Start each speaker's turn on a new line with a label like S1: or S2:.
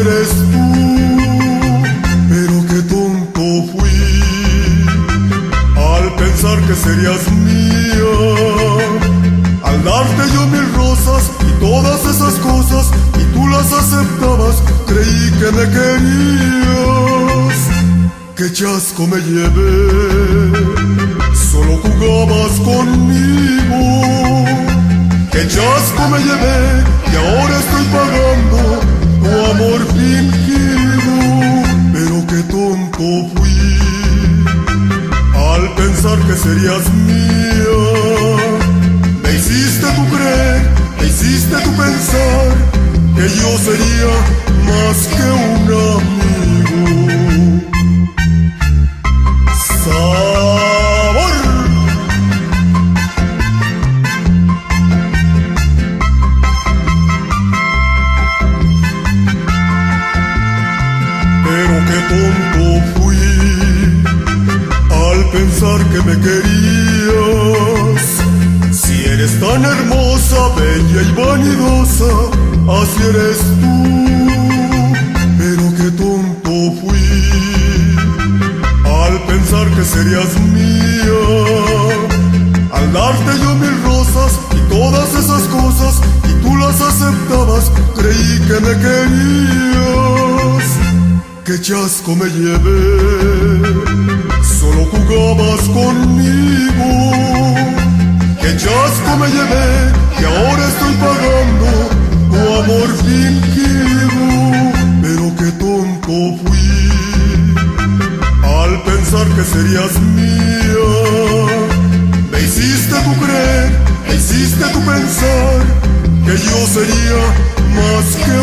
S1: eres tú. Pero qué tonto fui al pensar que serías mía, al darte yo 1000 rosas y todas esas cosas, y tú las aceptabas, creí que me querías. Qué chasco me llevé, solo jugabas conmigo. Qué chasco me llevé, y ahora estoy pagando tu amor fingido. Pero qué tonto fui al pensar que serías mía. Me hiciste tú creer, me hiciste tú pensar que yo sería más que un amigo. ¡Sabor! Pero qué tonto fui al pensar que me querías. Si eres tan hermosa, bella y vanidosa, así eres tú. Pero qué tonto fui al pensar que serías mía, al darte yo 1000 rosas y todas esas cosas, y tú las aceptabas, creí que me querías. Qué chasco me llevé, solo jugabas conmigo. Qué chasco me llevé, y ahora estoy pagando tu amor fingido. Pero qué tonto fui al pensar que serías mía. Me hiciste tú creer, me hiciste tú pensar que yo sería más que